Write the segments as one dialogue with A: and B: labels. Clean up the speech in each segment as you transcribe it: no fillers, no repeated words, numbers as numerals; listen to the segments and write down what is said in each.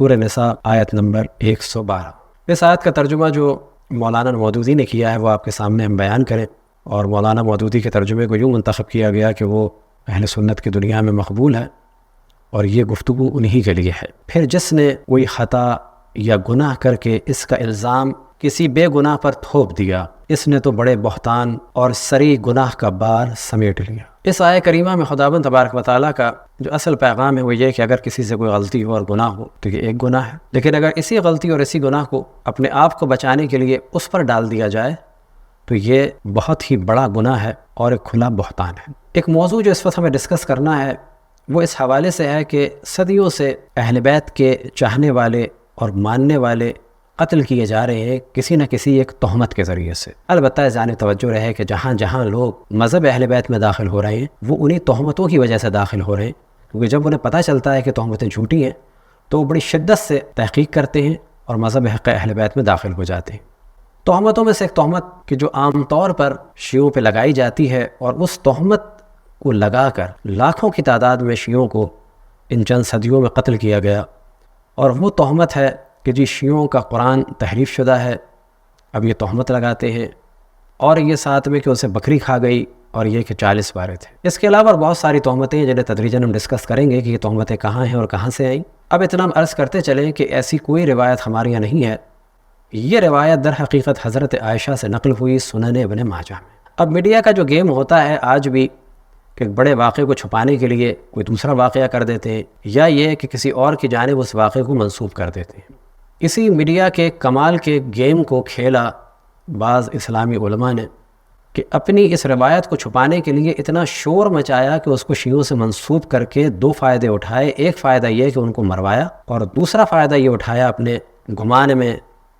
A: سورہ نساء آیت نمبر 112۔ اس آیت کا ترجمہ جو مولانا مودودی نے کیا ہے وہ آپ کے سامنے ہم بیان کریں، اور مولانا مودودی کے ترجمے کو یوں منتخب کیا گیا کہ وہ اہل سنت کی دنیا میں مقبول ہے، اور یہ گفتگو انہی کے لیے ہے۔ پھر جس نے کوئی خطا یا گناہ کر کے اس کا الزام کسی بے گناہ پر تھوپ دیا، اس نے تو بڑے بہتان اور سری گناہ کا بار سمیٹ لیا۔ اس آیہ کریمہ میں خداوند تبارک و تعالیٰ کا جو اصل پیغام ہے وہ یہ کہ اگر کسی سے کوئی غلطی ہو اور گناہ ہو تو یہ ایک گناہ ہے، لیکن اگر اسی غلطی اور اسی گناہ کو اپنے آپ کو بچانے کے لیے اس پر ڈال دیا جائے تو یہ بہت ہی بڑا گناہ ہے اور ایک کھلا بہتان ہے۔ ایک موضوع جو اس وقت ہمیں ڈسکس کرنا ہے وہ اس حوالے سے ہے کہ صدیوں سے اہل بیت کے چاہنے والے اور ماننے والے قتل کیے جا رہے ہیں کسی نہ کسی ایک تہمت کے ذریعے سے۔ البتہ اس جانب توجہ رہے کہ جہاں جہاں لوگ مذہب اہل بیت میں داخل ہو رہے ہیں وہ انہی تہمتوں کی وجہ سے داخل ہو رہے ہیں، کیونکہ جب انہیں پتہ چلتا ہے کہ تہمتیں جھوٹی ہیں تو وہ بڑی شدت سے تحقیق کرتے ہیں اور مذہب حق اہل بیت میں داخل ہو جاتے ہیں۔ تہمتوں میں سے ایک تہمت کہ جو عام طور پر شیعوں پہ لگائی جاتی ہے، اور اس تہمت کو لگا کر لاکھوں کی تعداد میں شیعوں کو ان چند صدیوں میں قتل کیا گیا، اور وہ تہمت ہے کہ جی شیعوں کا قرآن تحریف شدہ ہے۔ اب یہ تہمت لگاتے ہیں، اور یہ ساتھ میں کہ اسے بکری کھا گئی، اور یہ کہ 40 بارے تھے۔ اس کے علاوہ بہت ساری تہمتیں ہیں جنہیں تدریجاً ہم ڈسکس کریں گے کہ یہ تہمتیں کہاں ہیں اور کہاں سے آئیں۔ اب اتنا ہم عرض کرتے چلیں کہ ایسی کوئی روایت ہمارے یہاں نہیں ہے، یہ روایت در حقیقت حضرت عائشہ سے نقل ہوئی سنن ابن ماجہ میں۔ اب میڈیا کا جو گیم ہوتا ہے آج بھی کہ بڑے واقعے کو چھپانے کے لیے کوئی دوسرا واقعہ کر دیتے ہیں، یا یہ کہ کسی اور کی جانب اس واقعے کو منسوب کر دیتے ہیں۔ اسی میڈیا کے کمال کے گیم کو کھیلا بعض اسلامی علماء نے کہ اپنی اس روایت کو چھپانے کے لیے اتنا شور مچایا کہ اس کو شیعوں سے منسوب کر کے دو فائدے اٹھائے۔ ایک فائدہ یہ کہ ان کو مروایا، اور دوسرا فائدہ یہ اٹھایا اپنے گمان میں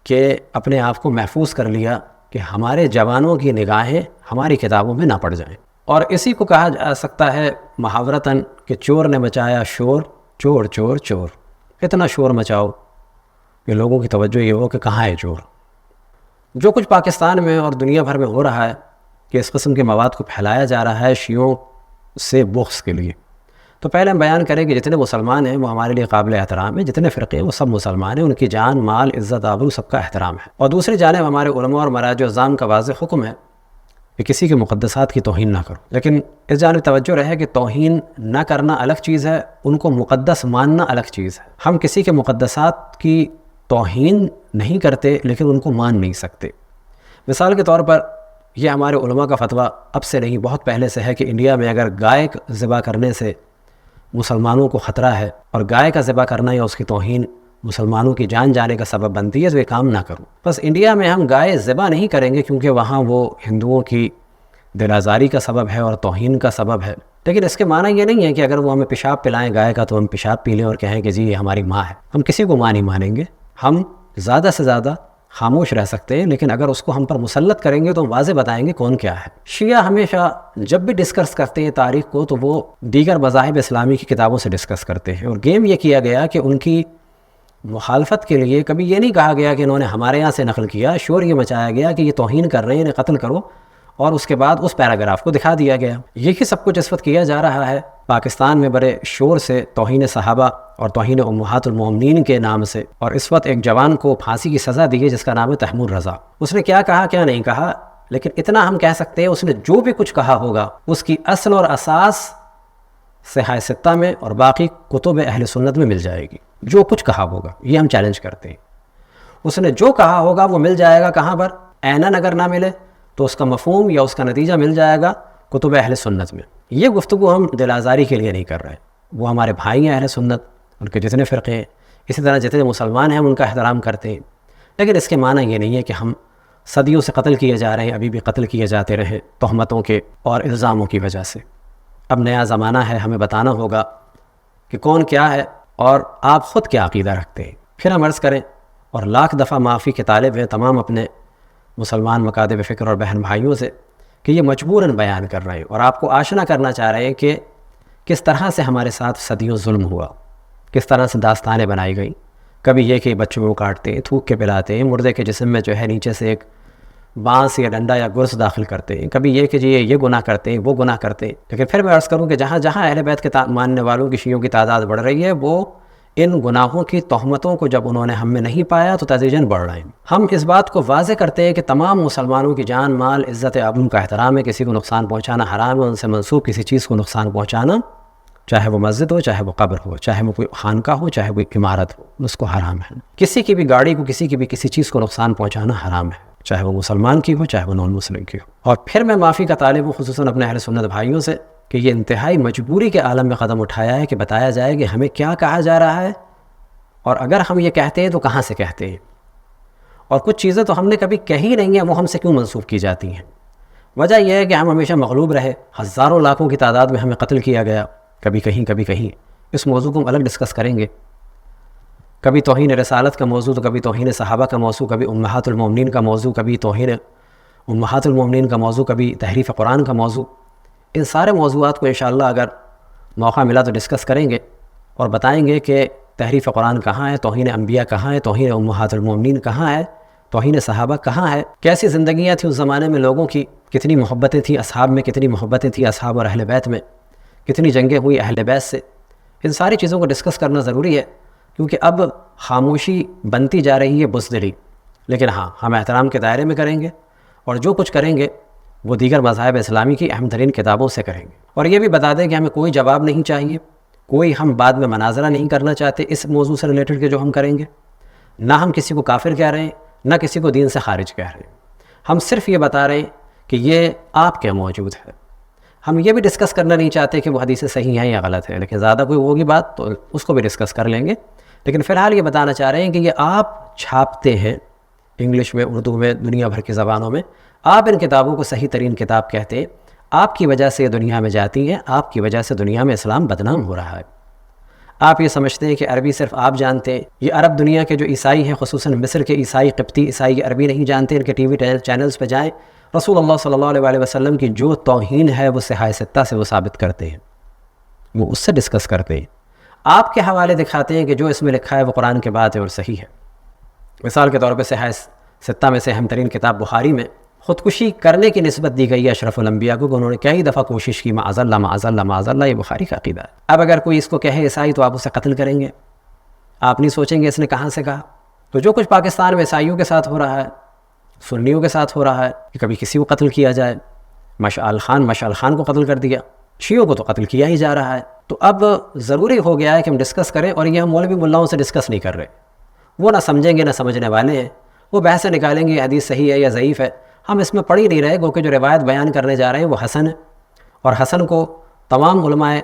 A: کہ اپنے آپ کو محفوظ کر لیا کہ ہمارے جوانوں کی نگاہیں ہماری کتابوں میں نہ پڑ جائیں۔ اور اسی کو کہا جا سکتا ہے محاورتاً کہ چور نے مچایا شور، چور چور چور۔ اتنا شور مچاؤ کہ لوگوں کی توجہ یہ ہو کہ کہاں ہے چور۔ جو کچھ پاکستان میں اور دنیا بھر میں ہو رہا ہے کہ اس قسم کے مواد کو پھیلایا جا رہا ہے شیعوں سے بغض کے لیے، تو پہلے ہم بیان کریں کہ جتنے مسلمان ہیں وہ ہمارے لیے قابل احترام ہیں، جتنے فرقے ہیں وہ سب مسلمان ہیں، ان کی جان مال عزت آبرو سب کا احترام ہے۔ اور دوسری جانب ہمارے علماء اور مراجع اعظام کا واضح حکم ہے کہ کسی کے مقدسات کی توہین نہ کرو، لیکن اس جانب توجہ رہے کہ توہین نہ کرنا الگ چیز ہے، ان کو مقدس ماننا الگ چیز ہے۔ ہم کسی کے مقدسات کی توہین نہیں کرتے لیکن ان کو مان نہیں سکتے۔ مثال کے طور پر یہ ہمارے علماء کا فتویٰ اب سے نہیں بہت پہلے سے ہے کہ انڈیا میں اگر گائے ذبح کرنے سے مسلمانوں کو خطرہ ہے اور گائے کا ذبح کرنا یا اس کی توہین مسلمانوں کی جان جانے کا سبب بنتی ہے تو یہ کام نہ کرو۔ بس انڈیا میں ہم گائے ذبح نہیں کریں گے کیونکہ وہاں وہ ہندوؤں کی دل آزاری کا سبب ہے اور توہین کا سبب ہے، لیکن اس کے معنی یہ نہیں ہے کہ اگر وہ ہمیں پیشاب پلائیں گائے کا تو ہم پیشاب پی لیں اور کہیں کہ جی یہ ہماری ماں ہے۔ ہم کسی کو ماں نہیں مانیں گے، ہم زیادہ سے زیادہ خاموش رہ سکتے ہیں، لیکن اگر اس کو ہم پر مسلط کریں گے تو ہم واضح بتائیں گے کون کیا ہے۔ شیعہ ہمیشہ جب بھی ڈسکس کرتے ہیں تاریخ کو تو وہ دیگر مذاہب اسلامی کی کتابوں سے ڈسکس کرتے ہیں، اور گیم یہ کیا گیا کہ ان کی مخالفت کے لیے کبھی یہ نہیں کہا گیا کہ انہوں نے ہمارے یہاں سے نقل کیا، شور یہ مچایا گیا کہ یہ توہین کر رہے ہیں انہیں قتل کرو، اور اس کے بعد اس پیراگراف کو دکھا دیا گیا۔ یہی سب کچھ اس وقت کیا جا رہا ہے پاکستان میں بڑے شور سے توہین صحابہ اور توہین امہات المومنین کے نام سے، اور اس وقت ایک جوان کو پھانسی کی سزا دی ہے جس کا نام ہے تیمور رضا۔ اس نے کیا کہا کیا نہیں کہا، لیکن اتنا ہم کہہ سکتے ہیں اس نے جو بھی کچھ کہا ہوگا اس کی اصل اور اساس صحیح ستہ میں اور باقی کتب اہل سنت میں مل جائے گی۔ جو کچھ کہا ہوگا یہ ہم چیلنج کرتے ہیں، اس نے جو کہا ہوگا وہ مل جائے گا کہاں پر، عیناً اگر نہ ملے تو اس کا مفہوم یا اس کا نتیجہ مل جائے گا کتب اہل سنت میں۔ یہ گفتگو ہم دل آزاری کے لیے نہیں کر رہے، وہ ہمارے بھائی ہیں اہل سنت، ان کے جتنے فرقے ہیں، اسی طرح جتنے مسلمان ہیں ہم ان کا احترام کرتے ہیں، لیکن اس کے معنی یہ نہیں ہے کہ ہم صدیوں سے قتل کیے جا رہے ہیں، ابھی بھی قتل کیے جاتے رہے تہمتوں کے اور الزاموں کی وجہ سے۔ اب نیا زمانہ ہے، ہمیں بتانا ہوگا کہ کون کیا ہے اور آپ خود کیا عقیدہ رکھتے ہیں۔ پھر ہم عرض کریں اور لاکھ دفعہ معافی کے طالب ہیں تمام اپنے مسلمان مکاتب فکر اور بہن بھائیوں سے کہ یہ مجبوراً بیان کر رہے ہیں اور آپ کو آشنا کرنا چاہ رہے ہیں کہ کس طرح سے ہمارے ساتھ صدیوں ظلم ہوا، کس طرح سے داستانیں بنائی گئیں۔ کبھی یہ کہ بچوں کو کاٹتے ہیں، تھوک کے پلاتے ہیں، مردے کے جسم میں جو ہے نیچے سے ایک بانس یا ڈنڈا یا گرز داخل کرتے ہیں، کبھی یہ کہ جی یہ گناہ کرتے ہیں، وہ گناہ کرتے ہیں۔ لیکن پھر میں عرض کروں کہ جہاں جہاں اہل بیت کے ماننے والوں کی شیعوں کی تعداد بڑھ رہی ہے وہ ان گناہوں کی تہمتوں کو جب انہوں نے ہم میں نہیں پایا تو تدریجاً بڑھ رہے ہیں۔ ہم اس بات کو واضح کرتے ہیں کہ تمام مسلمانوں کی جان، مال، عزت آبرو کا احترام ہے، کسی کو نقصان پہنچانا حرام ہے، ان سے منسوب کسی چیز کو نقصان پہنچانا، چاہے وہ مسجد ہو، چاہے وہ قبر ہو، چاہے وہ کوئی خانقاہ ہو، چاہے وہ عمارت ہو، اس کو حرام ہے۔ کسی کی بھی گاڑی کو، کسی کی بھی کسی چیز کو نقصان پہنچانا حرام ہے، چاہے وہ مسلمان کی ہو، چاہے وہ نان مسلم کی ہو۔ اور پھر میں معافی کا طالب ہوں خصوصاً اپنے اہل سنت بھائیوں سے کہ یہ انتہائی مجبوری کے عالم میں قدم اٹھایا ہے کہ بتایا جائے کہ ہمیں کیا کہا جا رہا ہے، اور اگر ہم یہ کہتے ہیں تو کہاں سے کہتے ہیں، اور کچھ چیزیں تو ہم نے کبھی کہی نہیں ہیں، وہ ہم سے کیوں منسوخ کی جاتی ہیں۔ وجہ یہ ہے کہ ہم ہمیشہ مغلوب رہے، ہزاروں لاکھوں کی تعداد میں ہمیں قتل کیا گیا، کبھی کہیں کبھی کہیں۔ اس موضوع کو ہم الگ ڈسکس کریں گے، کبھی توہین رسالت کا موضوع تو کبھی توہین صحابہ کا موضوع، کبھی امہات المومنین کا موضوع، کبھی توہین امہات المومنین کا موضوع، کبھی تحریف قرآن کا موضوع۔ ان سارے موضوعات کو انشاءاللہ اگر موقع ملا تو ڈسکس کریں گے اور بتائیں گے کہ تحریف قرآن کہاں ہے، توہین انبیاء کہاں ہے، توہین امہات المومنین کہاں ہے، توہین صحابہ کہاں ہے، کیسی زندگیاں تھیں اس زمانے میں لوگوں کی، کتنی محبتیں تھیں اصحاب میں، کتنی محبتیں تھیں اصحاب اور اہل بیت میں، کتنی جنگیں ہوئی اہل بیت سے۔ ان ساری چیزوں کو ڈسکس کرنا ضروری ہے، کیونکہ اب خاموشی بنتی جا رہی ہے بزدلی۔ لیکن ہاں، ہم احترام کے دائرے میں کریں گے، اور جو کچھ کریں گے وہ دیگر مذاہب اسلامی کی اہم ترین کتابوں سے کریں گے۔ اور یہ بھی بتا دیں کہ ہمیں کوئی جواب نہیں چاہیے، کوئی ہم بعد میں مناظرہ نہیں کرنا چاہتے اس موضوع سے ریلیٹڈ کہ جو ہم کریں گے۔ نہ ہم کسی کو کافر کہہ رہے ہیں، نہ کسی کو دین سے خارج کہہ رہے ہیں، ہم صرف یہ بتا رہے ہیں کہ یہ آپ کے موجود ہے۔ ہم یہ بھی ڈسکس کرنا نہیں چاہتے کہ وہ حدیث صحیح ہیں یا غلط ہے، لیکن زیادہ کوئی ہوگی بات تو اس کو بھی ڈسکس کر لیں گے۔ لیکن فی الحال یہ بتانا چاہ رہے ہیں کہ یہ آپ چھاپتے ہیں انگلش میں، اردو میں، دنیا بھر کی زبانوں میں، آپ ان کتابوں کو صحیح ترین کتاب کہتے ہیں، آپ کی وجہ سے یہ دنیا میں جاتی ہیں، آپ کی وجہ سے دنیا میں اسلام بدنام ہو رہا ہے۔ آپ یہ سمجھتے ہیں کہ عربی صرف آپ جانتے ہیں، یہ عرب دنیا کے جو عیسائی ہیں، خصوصاً مصر کے عیسائی، قبطی عیسائی، یہ عربی نہیں جانتے، ان کے ٹی وی چینلز پہ جائیں، رسول اللہ صلی اللہ علیہ وسلم کی جو توہین ہے وہ صحاح ستہ سے وہ ثابت کرتے ہیں، وہ اس سے ڈسکس کرتے ہیں، آپ کے حوالے دکھاتے ہیں کہ جو اس میں لکھا ہے وہ قرآن کے بات ہے اور صحیح ہے۔ مثال کے طور پہ صحاح ستہ میں سے اہم ترین کتاب بخاری میں خودکشی کرنے کی نسبت دی گئی ہے اشرف الانبیاء کو، کہ انہوں نے کئی دفعہ کوشش کی، معاذ اللہ معاذ اللہ معاذ اللہ، یہ بخاری کا عقیدہ ہے۔ اب اگر کوئی اس کو کہے عیسائی تو آپ اسے قتل کریں گے، آپ نہیں سوچیں گے اس نے کہاں سے کہا۔ تو جو کچھ پاکستان میں عیسائیوں کے ساتھ ہو رہا ہے، سنیوں کے ساتھ ہو رہا ہے کہ کبھی کسی کو قتل کیا جائے، مشعل خان کو قتل کر دیا، شیعوں کو تو قتل کیا ہی جا رہا ہے۔ تو اب ضروری ہو گیا ہے کہ ہم ڈسکس کریں، اور یہ ہم مولوی ملاؤں سے ڈسکس نہیں کر رہے، وہ نہ سمجھیں گے نہ سمجھنے والے ہیں، وہ بحثیں نکالیں گے حدیث صحیح ہے یا ضعیف ہے، ہم اس میں پڑھ ہی نہیں رہے، گو کہ جو روایت بیان کرنے جا رہے ہیں وہ حسن ہے، اور حسن کو تمام علماء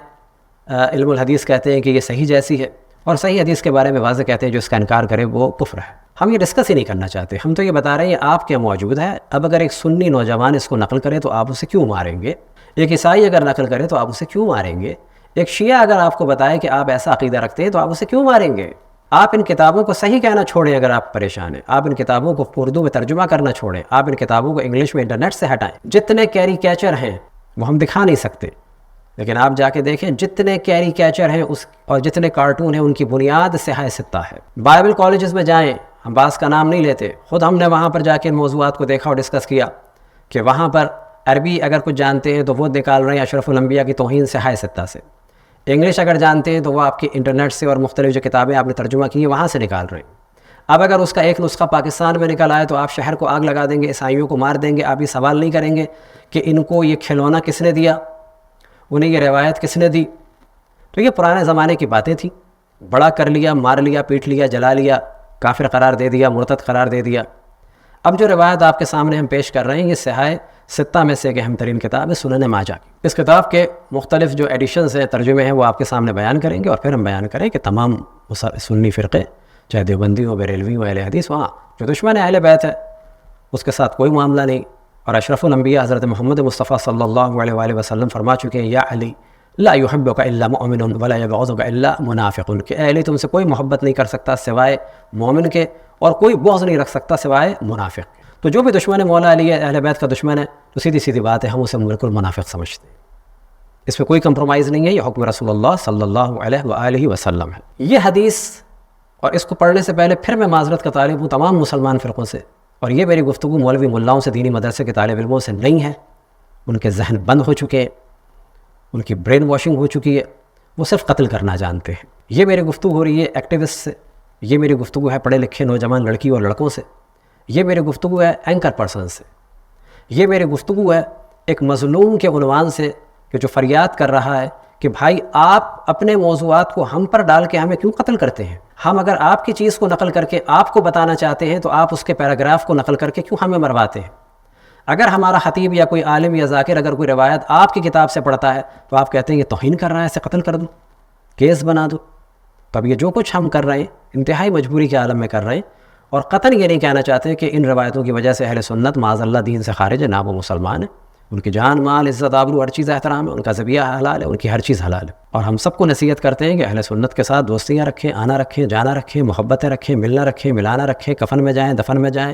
A: علم الحدیث کہتے ہیں کہ یہ صحیح جیسی ہے، اور صحیح حدیث کے بارے میں واضح کہتے ہیں جو اس کا انکار کرے وہ کفر ہے۔ ہم یہ ڈسکس ہی نہیں کرنا چاہتے، ہم تو یہ بتا رہے ہیں آپ کے موجود ہے۔ اب اگر ایک سنی نوجوان اس کو نقل کرے تو آپ اسے کیوں ماریں گے؟ ایک عیسائی اگر نقل کرے تو آپ اسے کیوں ماریں گے؟ ایک شیعہ اگر آپ کو بتائے کہ آپ ایسا عقیدہ رکھتے ہیں تو آپ اسے کیوں ماریں گے؟ آپ ان کتابوں کو صحیح کہنا چھوڑیں اگر آپ پریشان ہیں، آپ ان کتابوں کو اردو میں ترجمہ کرنا چھوڑیں، آپ ان کتابوں کو انگلش میں انٹرنیٹ سے ہٹائیں۔ جتنے کیری کیچر ہیں وہ ہم دکھا نہیں سکتے، لیکن آپ جا کے دیکھیں جتنے کیری کیچر ہیں اور جتنے کارٹون ہیں ان کی بنیاد صحاح ستہ ہے۔ بائبل کالجز میں جائیں، ہم بعض کا نام نہیں لیتے، خود ہم نے وہاں پر جا کے ان موضوعات کو دیکھا اور ڈسکس کیا کہ وہاں پر عربی اگر کچھ جانتے ہیں تو وہ نکال رہے ہیں اشرف الانبیاء کی توہین صحاح ستہ سے، انگلش اگر جانتے ہیں تو وہ آپ کی انٹرنیٹ سے اور مختلف جو کتابیں آپ نے ترجمہ کی ہیں وہاں سے نکال رہے ہیں۔ اب اگر اس کا ایک نسخہ پاکستان میں نکل آئے تو آپ شہر کو آگ لگا دیں گے، عیسائیوں کو مار دیں گے، آپ یہ سوال نہیں کریں گے کہ ان کو یہ کھلونا کس نے دیا، انہیں یہ روایت کس نے دی۔ تو یہ پرانے زمانے کی باتیں تھیں، بڑا کر لیا، مار لیا، پیٹ لیا، جلا لیا، کافر قرار دے دیا، مرتد قرار دے دیا۔ اب جو روایت آپ کے سامنے ہم پیش کر رہے ہیں یہ صحاح ستہ میں سے ایک اہم ترین کتاب ہے سنن ماجہ کی۔ اس کتاب کے مختلف جو ایڈیشنز ہیں، ترجمے ہیں، وہ آپ کے سامنے بیان کریں گے، اور پھر ہم بیان کریں کہ تمام سنی فرقے، چاہے دیوبندی ہو، بریلوی ہو، اہل حدیث، وہاں جو دشمن اہل بیت ہے اس کے ساتھ کوئی معاملہ نہیں۔ اور اشرف الانبیاء حضرت محمد مصطفیٰ صلی اللہ علیہ وآلہ وسلم فرما چکے ہیں، یا علی لا يحبک الا مؤمن ولا یبغضک الا منافق، کہ اے علی تم سے کوئی محبت نہیں کر سکتا سوائے مومن کے، اور کوئی بغض نہیں رکھ سکتا سوائے منافق۔ تو جو بھی دشمن مولا علی ہے، اہل بیت کا دشمن ہے، تو سیدھی سیدھی بات ہے ہم اسے بالکل منافق سمجھتے ہیں، اس پہ کوئی کمپرومائز نہیں ہے، یہ حکم رسول اللہ صلی اللہ علیہ وآلہ وسلم ہے۔ یہ حدیث، اور اس کو پڑھنے سے پہلے پھر میں معذرت کا طالب ہوں تمام مسلمان فرقوں سے، اور یہ میری گفتگو مولوی ملاؤں سے، دینی مدرسے کے طالب علموں سے نہیں ہے، ان کے ذہن بند ہو چکے ہیں، ان کی برین واشنگ ہو چکی ہے، وہ صرف قتل کرنا جانتے ہیں۔ یہ میری گفتگو ہو رہی ہے ایکٹیوسٹ سے، یہ میری گفتگو ہے پڑھے لکھے نوجوان لڑکی اور لڑکوں سے، یہ میری گفتگو ہے اینکر پرسن سے، یہ میری گفتگو ہے ایک مظلوم کے عنوان سے کہ جو فریاد کر رہا ہے کہ بھائی آپ اپنے موضوعات کو ہم پر ڈال کے ہمیں کیوں قتل کرتے ہیں؟ ہم اگر آپ کی چیز کو نقل کر کے آپ کو بتانا چاہتے ہیں تو آپ اس کے پیراگراف کو نقل کر کے کیوں ہمیں مرواتے ہیں؟ اگر ہمارا خطیب یا کوئی عالم یا ذاکر اگر کوئی روایت آپ کی کتاب سے پڑھتا ہے تو آپ کہتے ہیں یہ توہین کر رہا ہے، اسے قتل کر دو، کیس بنا دو۔ تب یہ جو کچھ ہم کر رہے ہیں انتہائی مجبوری کے عالم میں کر رہے ہیں، اور قطعاً یہ نہیں کہنا چاہتے کہ ان روایتوں کی وجہ سے اہل سنت معاذ اللہ دین سے خارج ہے، نہ وہ مسلمان ہیں، ان کی جان مال عزت آبرو ہر چیز احترام ہے، ان کا ذبیحہ حلال ہے، ان کی ہر چیز حلال ہے۔ اور ہم سب کو نصیحت کرتے ہیں کہ اہل سنت کے ساتھ دوستیاں رکھیں، آنا رکھیں، جانا رکھیں، محبتیں رکھیں، ملنا رکھیں، ملانا رکھیں، کفن میں جائیں، دفن میں جائیں،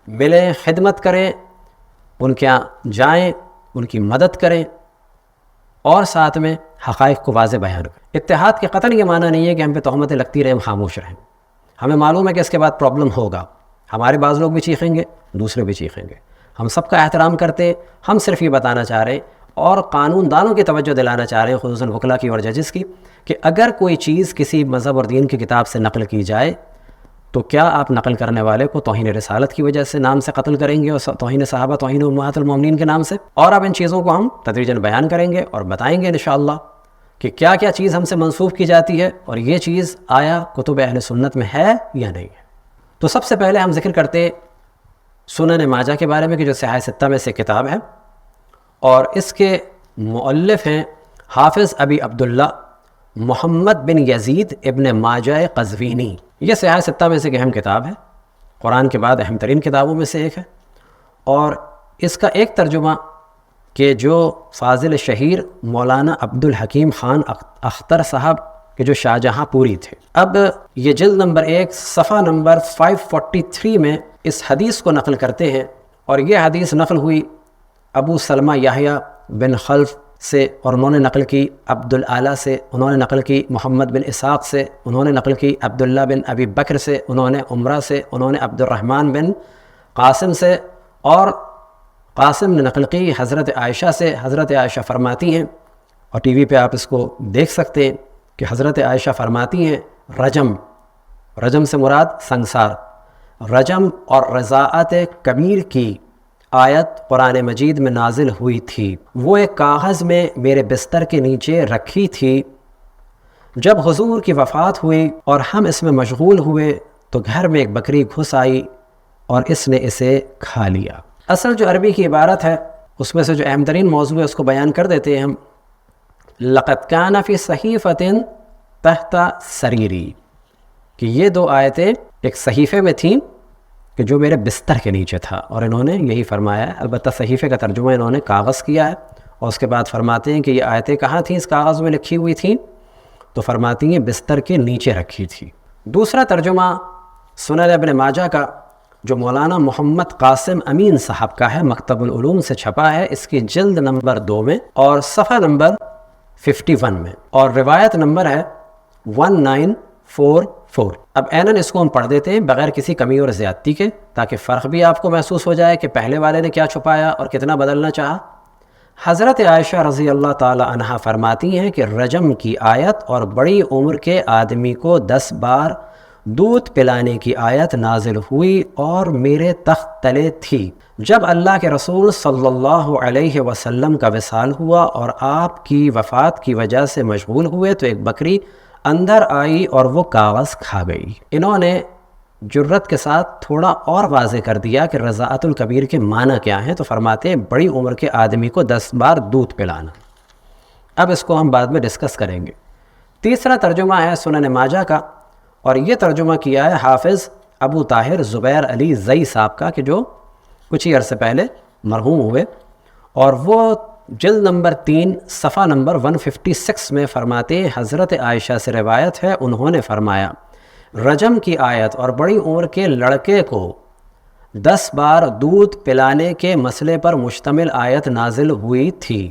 A: ملیں، خدمت کریں، ان کے یہاں جائیں، ان کی مدد کریں، اور ساتھ میں حقائق کو واضح بیان کریں۔ اتحاد کے قطعاً یہ معنی نہیں ہے کہ ہم پہ تہمتیں لگتی رہیں، ہم خاموش رہیں۔ ہمیں معلوم ہے کہ اس کے بعد پرابلم ہوگا، ہمارے بعض لوگ بھی چیخیں گے، دوسرے بھی چیخیں گے۔ ہم سب کا احترام کرتے ہیں، ہم صرف یہ بتانا چاہ رہے ہیں اور قانون دانوں کی توجہ دلانا چاہ رہے ہیں، خصوصاً وکلا کی اور ججز کی، کہ اگر کوئی چیز کسی مذہب اور دین کی کتاب سے نقل کی جائے تو کیا آپ نقل کرنے والے کو توہین رسالت کی وجہ سے نام سے قتل کریں گے اور توہین صحابہ، توہین امہات المومنین کے نام سے؟ اور اب ان چیزوں کو ہم تدریجاً بیان کریں گے اور بتائیں گے انشاءاللہ کہ کیا کیا چیز ہم سے منسوخ کی جاتی ہے اور یہ چیز آیا کتب اہل سنت میں ہے یا نہیں ہے۔ تو سب سے پہلے ہم ذکر کرتے سنن ماجہ کے بارے میں کہ جو صحاح ستہ میں سے کتاب ہے، اور اس کے مؤلف ہیں حافظ ابی عبداللہ محمد بن یزید ابن ماجہ قزوینی۔ یہ صحاح ستہ میں سے ایک اہم کتاب ہے، قرآن کے بعد اہم ترین کتابوں میں سے ایک ہے، اور اس کا ایک ترجمہ کہ جو فاضل شہیر مولانا عبد الحکیم خان اختر صاحب کہ جو شاہجہاں پوری تھے۔ اب یہ جلد نمبر 1 صفحہ نمبر 543 میں اس حدیث کو نقل کرتے ہیں، اور یہ حدیث نقل ہوئی ابو سلمہ یحییٰ بن خلف سے، اور انہوں نے نقل کی عبد الاعلیٰ سے، انہوں نے نقل کی محمد بن اسحاق سے، انہوں نے نقل کی عبداللہ بن ابی بکر سے، انہوں نے عمرہ سے، انہوں نے عبد الرحمن بن قاسم سے، اور قاسم نے نقل کی حضرت عائشہ سے۔ حضرت عائشہ فرماتی ہیں، اور ٹی وی پہ آپ اس کو دیکھ سکتے ہیں کہ حضرت عائشہ فرماتی ہیں رجم سے مراد سنگسار، رجم اور رضاعت کبیر کی آیت قرآن مجید میں نازل ہوئی تھی، وہ ایک کاغذ میں میرے بستر کے نیچے رکھی تھی۔ جب حضور کی وفات ہوئی اور ہم اس میں مشغول ہوئے تو گھر میں ایک بکری گھس آئی اور اس نے اسے کھا لیا۔ اصل جو عربی کی عبارت ہے اس میں سے جو اہم ترین موضوع ہے اس کو بیان کر دیتے ہیں ہم۔ لقد کان فی صحیفۃ تحت سریری، کہ یہ 2 آیتیں ایک صحیفے میں تھیں کہ جو میرے بستر کے نیچے تھا، اور انہوں نے یہی فرمایا ہے۔ البتہ صحیفے کا ترجمہ انہوں نے کاغذ کیا ہے، اور اس کے بعد فرماتے ہیں کہ یہ آیتیں کہاں تھیں اس کاغذ میں لکھی ہوئی تھیں، تو فرماتی ہیں بستر کے نیچے رکھی تھی۔ دوسرا ترجمہ سنن ابن ماجہ کا جو مولانا محمد قاسم امین صاحب کا ہے، مکتب العلوم سے چھپا ہے، اس کی جلد نمبر 2 میں اور صفحہ نمبر 51 میں، اور روایت نمبر ہے 1944۔ اب اینن اس کو ہم پڑھ دیتے ہیں بغیر کسی کمی اور زیادتی کے، تاکہ فرق بھی آپ کو محسوس ہو جائے کہ پہلے والے نے کیا چھپایا اور کتنا بدلنا چاہا۔ حضرت عائشہ رضی اللہ تعالی عنہا فرماتی ہیں کہ رجم کی آیت اور بڑی عمر کے آدمی کو 10 بار دودھ پلانے کی آیت نازل ہوئی اور میرے تخت تلے تھی۔ جب اللہ کے رسول صلی اللہ علیہ وسلم کا وصال ہوا اور آپ کی وفات کی وجہ سے مشغول ہوئے تو ایک بکری اندر آئی اور وہ کاغذ کھا گئی۔ انہوں نے جرت کے ساتھ تھوڑا اور واضح کر دیا کہ رضاعت الکبیر کے معنی کیا ہیں، تو فرماتے ہیں بڑی عمر کے آدمی کو 10 بار دودھ پلانا۔ اب اس کو ہم بعد میں ڈسکس کریں گے۔ تیسرا ترجمہ ہے سنن ماجہ کا، اور یہ ترجمہ کیا ہے حافظ ابو طاہر زبیر علی زئی صاحب کا، کہ جو کچھ ہی عرصے پہلے مرحوم ہوئے، اور وہ جلد نمبر 3 صفحہ نمبر 156 میں فرماتے ہیں حضرت عائشہ سے روایت ہے، انہوں نے فرمایا رجم کی آیت اور بڑی عمر کے لڑکے کو 10 بار دودھ پلانے کے مسئلے پر مشتمل آیت نازل ہوئی تھی۔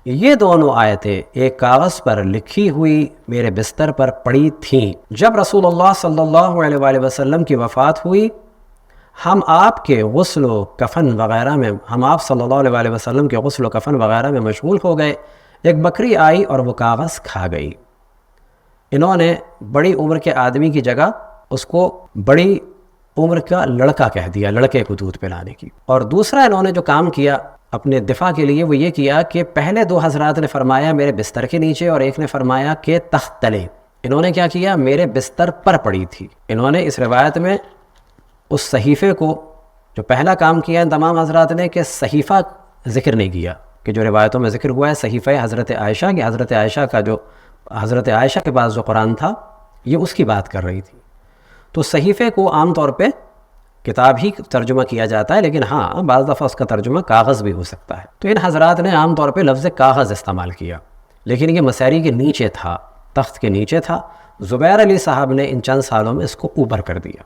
A: یہ دونوں آیتیں ایک کاغذ پر لکھی ہوئی میرے بستر پر پڑی تھیں۔ جب رسول اللہ صلی اللہ علیہ وآلہ وسلم کی وفات ہوئی، ہم آپ کے غسل و کفن وغیرہ میں، ہم آپ صلی اللہ علیہ وآلہ وسلم کے غسل و کفن وغیرہ میں مشغول ہو گئے۔ ایک بکری آئی اور وہ کاغذ کھا گئی. انہوں نے بڑی عمر کے آدمی کی جگہ اس کو بڑی عمر کا لڑکا کہہ دیا، لڑکے کو دودھ پلانے کی. اور دوسرا انہوں نے جو کام کیا اپنے دفاع کے لیے وہ یہ کیا کہ پہلے دو حضرات نے فرمایا میرے بستر کے نیچے اور ایک نے فرمایا کہ تخت تلے. انہوں نے کیا کیا؟ میرے بستر پر پڑی تھی. انہوں نے اس روایت میں اس صحیفے کو جو پہلا کام کیا ان تمام حضرات نے کہ صحیفہ ذکر نہیں کیا، کہ جو روایتوں میں ذکر ہوا ہے صحیفہ حضرت عائشہ کہ حضرت عائشہ کا جو حضرت عائشہ کے پاس جو قرآن تھا یہ اس کی بات کر رہی تھی. تو صحیفے کو عام طور پہ کتاب ہی ترجمہ کیا جاتا ہے، لیکن ہاں بعض دفعہ اس کا ترجمہ کاغذ بھی ہو سکتا ہے. تو ان حضرات نے عام طور پہ لفظ کاغذ استعمال کیا، لیکن یہ مساری کے نیچے تھا، تخت کے نیچے تھا. زبیر علی صاحب نے ان چند سالوں میں اس کو اوپر کر دیا.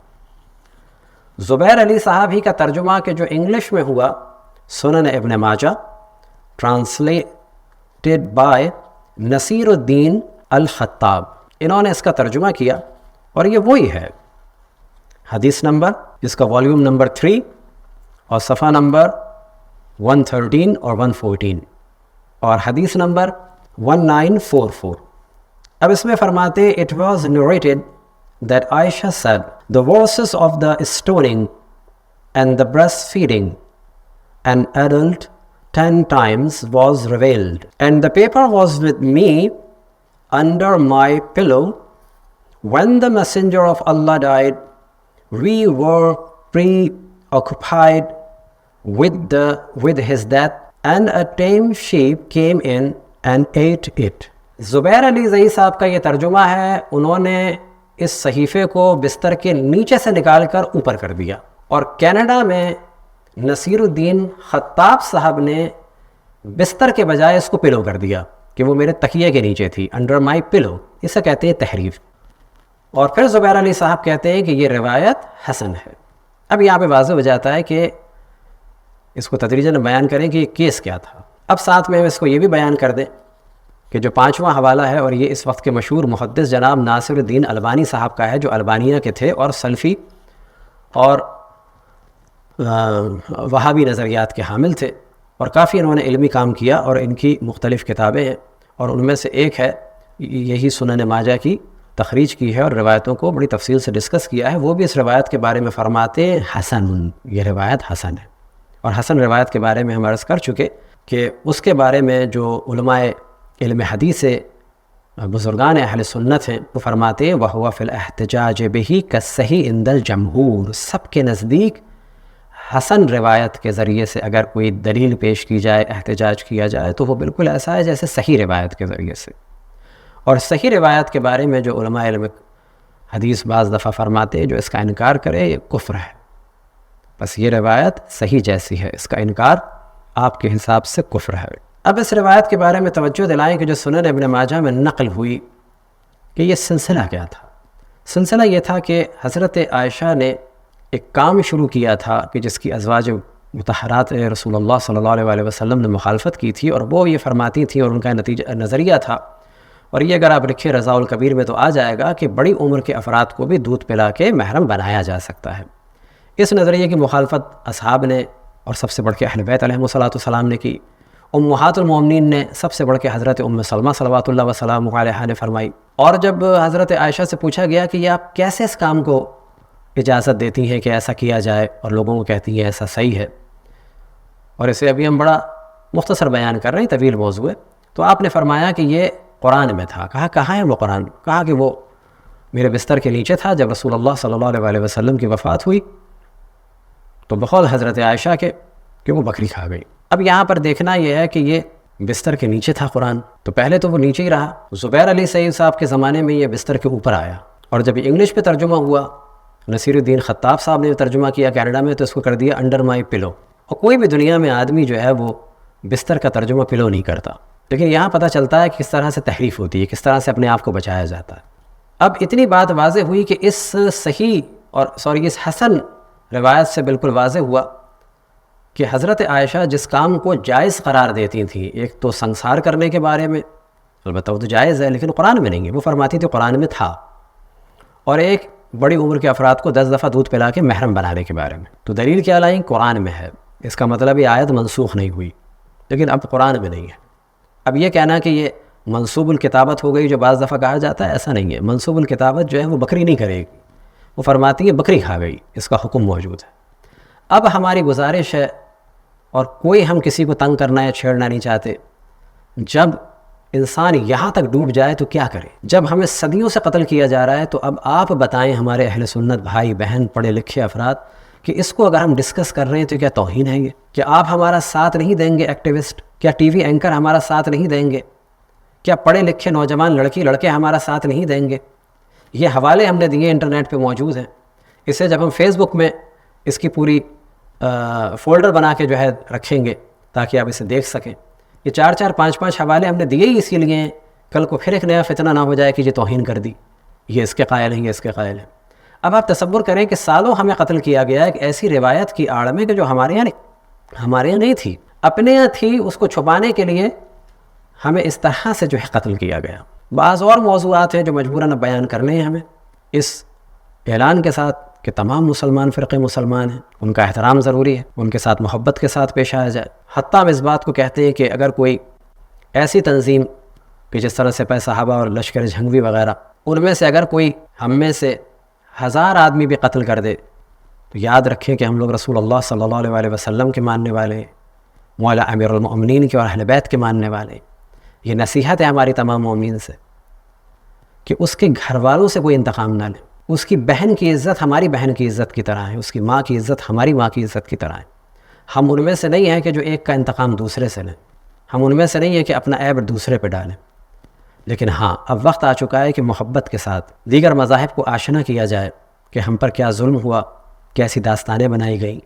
A: زبیر علی صاحب ہی کا ترجمہ کہ جو انگلش میں ہوا سنن ابن ماجہ ٹرانسلیٹڈ بائی نصیر الدین الخطاب، انہوں نے اس کا ترجمہ کیا اور یہ وہی ہے. حدیث نمبر جس کا والیوم نمبر 3 اور صفحہ نمبر 113 اور 114 اور حدیث نمبر 1944. اب اس میں فرماتے it was narrated that Aisha said the verses of the stoning and the breastfeeding an adult 10 times was revealed, and the paper was with me under my pillow. When the messenger of Allah died, we were preoccupied with his death, and a tame sheep came in and ate it. زبیر علی زئی صاحب کا یہ ترجمہ ہے. انہوں نے اس صحیفے کو بستر کے نیچے سے نکال کر اوپر کر دیا، اور کینیڈا میں نصیر الدین خطاب صاحب نے بستر کے بجائے اس کو پلو کر دیا کہ وہ میرے تکیے کے نیچے تھی، انڈر مائی پلو. اسے کہتے ہیں تحریف. اور پھر زبیر علی صاحب کہتے ہیں کہ یہ روایت حسن ہے. اب یہاں پہ واضح ہو جاتا ہے کہ اس کو تدریجاً بیان کریں کہ یہ کیس کیا تھا. اب ساتھ میں ہم اس کو یہ بھی بیان کر دیں کہ جو 5واں حوالہ ہے، اور یہ اس وقت کے مشہور محدث جناب ناصر الدین البانی صاحب کا ہے، جو البانیہ کے تھے اور سلفی اور وہابی نظریات کے حامل تھے، اور کافی انہوں نے علمی کام کیا، اور ان کی مختلف کتابیں ہیں، اور ان میں سے ایک ہے یہی سنن ماجہ کی تخریج کی ہے اور روایتوں کو بڑی تفصیل سے ڈسکس کیا ہے. وہ بھی اس روایت کے بارے میں فرماتے ہیں حسن، یہ روایت حسن ہے. اور حسن روایت کے بارے میں ہم عرض کر چکے کہ اس کے بارے میں جو علماء علم حدیث بزرگان اہل سنت ہیں وہ فرماتے ہیں وَهُوَ فِي الْاحْتِجَاجِ بِهِ كَالصَّحِيحِ عِنْدَ الْجَمْهُورِ. سب کے نزدیک حسن روایت کے ذریعے سے اگر کوئی دلیل پیش کی جائے، احتجاج کیا جائے، تو وہ بالکل ایسا ہے جیسے صحیح روایت کے ذریعے سے. اور صحیح روایت کے بارے میں جو علماء علم حدیث بعض دفعہ فرماتے ہیں جو اس کا انکار کرے یہ کفر ہے. بس یہ روایت صحیح جیسی ہے، اس کا انکار آپ کے حساب سے کفر ہے. اب اس روایت کے بارے میں توجہ دلائیں کہ جو سنن ابن ماجہ میں نقل ہوئی کہ یہ سلسلہ کیا تھا. سلسلہ یہ تھا کہ حضرت عائشہ نے ایک کام شروع کیا تھا کہ جس کی ازواج مطہرات رسول اللہ صلی اللہ علیہ وسلم نے مخالفت کی تھی، اور وہ یہ فرماتی تھیں، اور ان کا نظریہ تھا، اور یہ اگر آپ لکھیں رضاء الکبیر میں تو آ جائے گا کہ بڑی عمر کے افراد کو بھی دودھ پلا کے محرم بنایا جا سکتا ہے. اس نظریے کی مخالفت اصحاب نے اور سب سے بڑھ کے اہل بیت علیہم السلام نے کی. امہات المومنین نے سب سے بڑھ کے حضرت ام سلمہ صلوات اللہ وسلامہ علیہا نے فرمائی. اور جب حضرت عائشہ سے پوچھا گیا کہ یہ آپ کیسے اس کام کو اجازت دیتی ہیں کہ ایسا کیا جائے، اور لوگوں کو کہتی ہیں ایسا صحیح ہے، اور اسے ابھی ہم بڑا مختصر بیان کر رہے ہیں، طویل موضوع ہے، تو آپ نے فرمایا کہ یہ قرآن میں تھا. کہا کہاں ہے وہ قرآن؟ کہا کہ وہ میرے بستر کے نیچے تھا جب رسول اللہ صلی اللہ علیہ وسلم کی وفات ہوئی تو بقول حضرت عائشہ کے کہ وہ بکری کھا گئی. اب یہاں پر دیکھنا یہ ہے کہ یہ بستر کے نیچے تھا قرآن، تو پہلے تو وہ نیچے ہی رہا. زبیر علی سعید صاحب کے زمانے میں یہ بستر کے اوپر آیا، اور جب یہ انگلش پہ ترجمہ ہوا، نصیر الدین خطاب صاحب نے ترجمہ کیا کینیڈا میں، تو اس کو کر دیا انڈر مائی پلو. اور کوئی بھی دنیا میں آدمی جو ہے وہ بستر کا ترجمہ پلو نہیں کرتا، لیکن یہاں پتہ چلتا ہے کہ کس طرح سے تحریف ہوتی ہے، کس طرح سے اپنے آپ کو بچایا جاتا ہے. اب اتنی بات واضح ہوئی کہ اس صحیح اس حسن روایت سے بالکل واضح ہوا کہ حضرت عائشہ جس کام کو جائز قرار دیتی تھیں، ایک تو سنسار کرنے کے بارے میں، البتہ وہ تو جائز ہے لیکن قرآن میں نہیں ہے، وہ فرماتی تھی قرآن میں تھا، اور ایک بڑی عمر کے افراد کو 10 دفعہ دودھ پلا کے محرم بنانے کے بارے میں. تو دلیل کیا لائیں؟ قرآن میں ہے. اس کا مطلب یہ آیت منسوخ نہیں ہوئی، لیکن اب قرآن میں نہیں ہے. اب یہ کہنا کہ یہ منصوب الکتابت ہو گئی جو بعض دفعہ کہا جاتا ہے، ایسا نہیں ہے. منصوب الکتابت جو ہے وہ بکری نہیں کرے گی، وہ فرماتی ہے بکری کھا گئی، اس کا حکم موجود ہے. اب ہماری گزارش ہے، اور کوئی ہم کسی کو تنگ کرنا یا چھیڑنا نہیں چاہتے، جب انسان یہاں تک ڈوب جائے تو کیا کرے؟ جب ہمیں صدیوں سے قتل کیا جا رہا ہے تو اب آپ بتائیں ہمارے اہل سنت بھائی بہن پڑھے لکھے افراد کہ اس کو اگر ہم ڈسکس کر رہے ہیں تو کیا توہین ہے یہ؟ کیا آپ ہمارا ساتھ نہیں دیں گے ایکٹیوسٹ؟ کیا ٹی وی اینکر ہمارا ساتھ نہیں دیں گے؟ کیا پڑھے لکھے نوجوان لڑکے ہمارا ساتھ نہیں دیں گے؟ یہ حوالے ہم نے دیے، انٹرنیٹ پہ موجود ہیں. اسے جب ہم فیس بک میں اس کی پوری فولڈر بنا کے جو ہے رکھیں گے تاکہ آپ اسے دیکھ سکیں. یہ 4 5 حوالے ہم نے دیے ہی اسی لیے ہیں، کل کو پھر ایک نیا فتنہ نہ ہو جائے کہ یہ توہین کر دی، یہ اس کے قائل ہیں، یہ اس کے قائل ہیں. اب آپ تصور کریں کہ سالوں ہمیں قتل کیا گیا ایک ایسی روایت کی آڑ میں کہ جو ہمارے یہاں نہیں تھی، اپنے یہاں تھی. اس کو چھپانے کے لیے ہمیں اس طرح سے جو ہے قتل کیا گیا. بعض اور موضوعات ہیں جو مجبوراً بیان کرنے ہیں ہمیں اس اعلان کے ساتھ کہ تمام مسلمان فرقے مسلمان ہیں، ان کا احترام ضروری ہے، ان کے ساتھ محبت کے ساتھ پیش آیا جائے. حتیٰ ہم اس بات کو کہتے ہیں کہ اگر کوئی ایسی تنظیم کہ جس طرح سے صحابہ اور لشکر جھنگوی وغیرہ، ان میں سے اگر کوئی ہم میں سے 1000 آدمی بھی قتل کر دے تو یاد رکھیں کہ ہم لوگ رسول اللہ صلی اللہ علیہ وسلم کے ماننے والے ہیں، مولا امیر المؤمنین کے اور اہل بیت کے ماننے والے ہیں. یہ نصیحت ہے ہماری تمام مومنین سے کہ اس کے گھر والوں سے کوئی انتقام نہ لیں. اس کی بہن کی عزت ہماری بہن کی عزت کی طرح ہے، اس کی ماں کی عزت ہماری ماں کی عزت کی طرح ہے. ہم ان میں سے نہیں ہیں کہ جو ایک کا انتقام دوسرے سے لیں، ہم ان میں سے نہیں ہیں کہ اپنا عیب دوسرے پہ ڈالیں. لیکن ہاں، اب وقت آ چکا ہے کہ محبت کے ساتھ دیگر مذاہب کو آشنا کیا جائے کہ ہم پر کیا ظلم ہوا، کیسی داستانیں بنائی گئیں،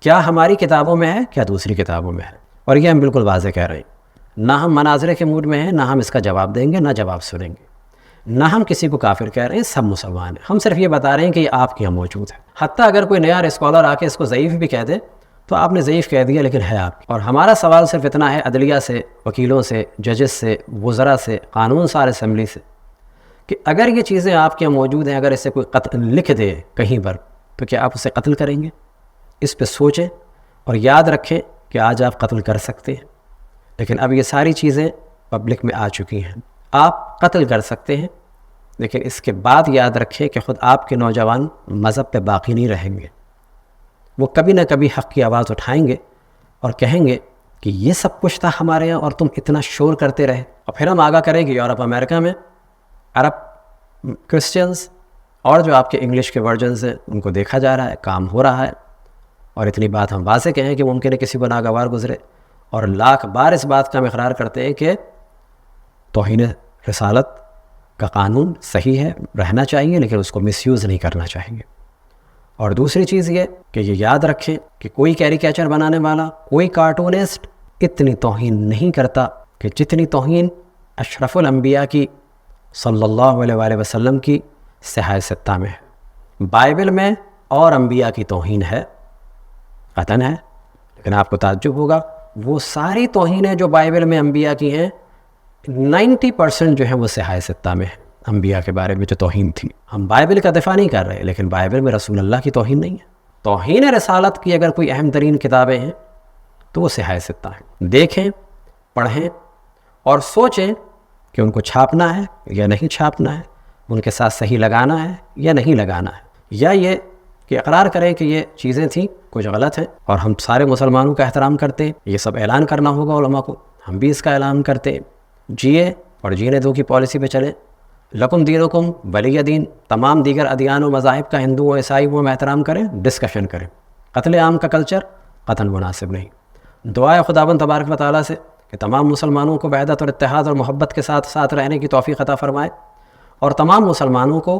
A: کیا ہماری کتابوں میں ہے، کیا دوسری کتابوں میں ہے. اور یہ ہم بالکل واضح کہہ رہے ہیں. نہ ہم مناظرے کے موڈ میں ہیں، نہ ہم اس کا جواب دیں گے، نہ جواب سنیں گے، نہ ہم کسی کو کافر کہہ رہے ہیں. سب مسلمان ہیں. ہم صرف یہ بتا رہے ہیں کہ یہ آپ کے یہاں موجود ہے. حتیٰ اگر کوئی نیا اسکالر آ کے اس کو ضعیف بھی کہہ دے تو آپ نے ضعیف کہہ دیا، لیکن ہے آپ. اور ہمارا سوال صرف اتنا ہے عدلیہ سے، وکیلوں سے، ججز سے، وزراء سے، قانون سار اسمبلی سے، کہ اگر یہ چیزیں آپ کے یہاں موجود ہیں، اگر اسے کوئی قتل لکھ دے کہیں پر تو کیا آپ اسے قتل کریں گے؟ اس پہ سوچیں اور یاد رکھیں کہ آج آپ قتل کر سکتے ہیں، لیکن اب یہ ساری چیزیں پبلک میں آ چکی ہیں. آپ قتل کر سکتے ہیں، لیکن اس کے بعد یاد رکھیں کہ خود آپ کے نوجوان مذہب پہ باقی نہیں رہیں گے. وہ کبھی نہ کبھی حق کی آواز اٹھائیں گے اور کہیں گے کہ یہ سب کچھ تھا ہمارے یہاں اور تم اتنا شور کرتے رہے. اور پھر ہم آگاہ کریں کہ یورپ امریکہ میں عرب کرسچنز اور جو آپ کے انگلش کے ورژنز ہیں ان کو دیکھا جا رہا ہے، کام ہو رہا ہے. اور اتنی بات ہم واضح کہیں کہ ممکن ہے کسی کو ناگوار گزرے، اور لاکھ بار اس بات کا ہم اقرار کرتے ہیں کہ توہین رسالت کا قانون صحیح ہے، رہنا چاہیے، لیکن اس کو مس یوز نہیں کرنا چاہیے. اور دوسری چیز یہ کہ یہ یاد رکھیں کہ کوئی کیریکیچر بنانے والا، کوئی کارٹونسٹ اتنی توہین نہیں کرتا کہ جتنی توہین اشرف الانبیاء کی صلی اللہ علیہ وآلہ وسلم کی صحائے ستہ میں ہے. بائبل میں اور انبیاء کی توہین ہے، قطعاً ہے، لیکن آپ کو تعجب ہوگا وہ ساری توہینیں جو بائبل میں انبیاء کی ہیں 90% جو ہے وہ صحائے ستہ میں ہے. انبیاء کے بارے میں جو توہین تھی، ہم بائبل کا دفاع نہیں کر رہے، لیکن بائبل میں رسول اللہ کی توہین نہیں ہے. توہین رسالت کی اگر کوئی اہم ترین کتابیں ہیں تو وہ صحائے ستہ ہیں. دیکھیں، پڑھیں اور سوچیں کہ ان کو چھاپنا ہے یا نہیں چھاپنا ہے، ان کے ساتھ صحیح لگانا ہے یا نہیں لگانا ہے، یا یہ کہ اقرار کریں کہ یہ چیزیں تھیں کچھ غلط ہیں اور ہم سارے مسلمانوں کا احترام کرتے ہیں. یہ سب اعلان کرنا ہوگا علماء کو، ہم بھی اس کا اعلان کرتے ہیں. جیے اور جینے دو کی پالیسی پہ چلیں. لکم دینکم ولی دین. تمام دیگر ادیان و مذاہب کا ہندو و عیسائی وہ احترام کریں، ڈسکشن کریں. قتل عام کا کلچر قطعاً مناسب نہیں. دعائے خداوند تبارک و تعالیٰ سے کہ تمام مسلمانوں کو وحدت اور اتحاد اور محبت کے ساتھ ساتھ رہنے کی توفیق عطا فرمائے، اور تمام مسلمانوں کو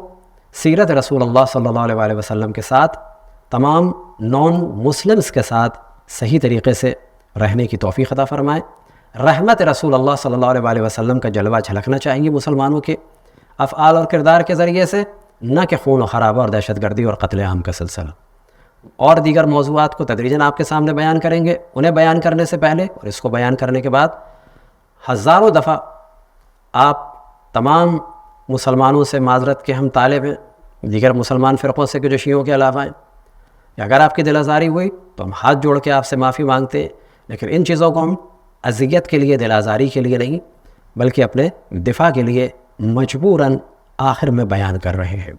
A: سیرت رسول اللہ صلی اللہ علیہ وآلہ وسلم کے ساتھ، تمام نان مسلمز کے ساتھ صحیح طریقے سے رہنے کی توفیق عطا فرمائے. رحمت رسول اللہ صلی اللہ علیہ وآلہ وسلم کا جلوہ جھلکنا چاہیے مسلمانوں کے افعال اور کردار کے ذریعے سے، نہ کہ خون و خرابہ اور دہشت گردی اور قتل عام کا سلسلہ. اور دیگر موضوعات کو تدریجاً آپ کے سامنے بیان کریں گے. انہیں بیان کرنے سے پہلے اور اس کو بیان کرنے کے بعد ہزاروں دفعہ آپ تمام مسلمانوں سے معذرت کے ہم طالب ہیں، دیگر مسلمان فرقوں سے کہ جو شیعوں کے علاوہ ہیں، یا اگر آپ کی دل آزاری ہوئی تو ہم ہاتھ جوڑ کے آپ سے معافی مانگتے ہیں. لیکن ان چیزوں کو ہم اذیت کے لیے، دل آزاری کے لیے نہیں، بلکہ اپنے دفاع کے لیے مجبوراً آخر میں بیان کر رہے ہیں۔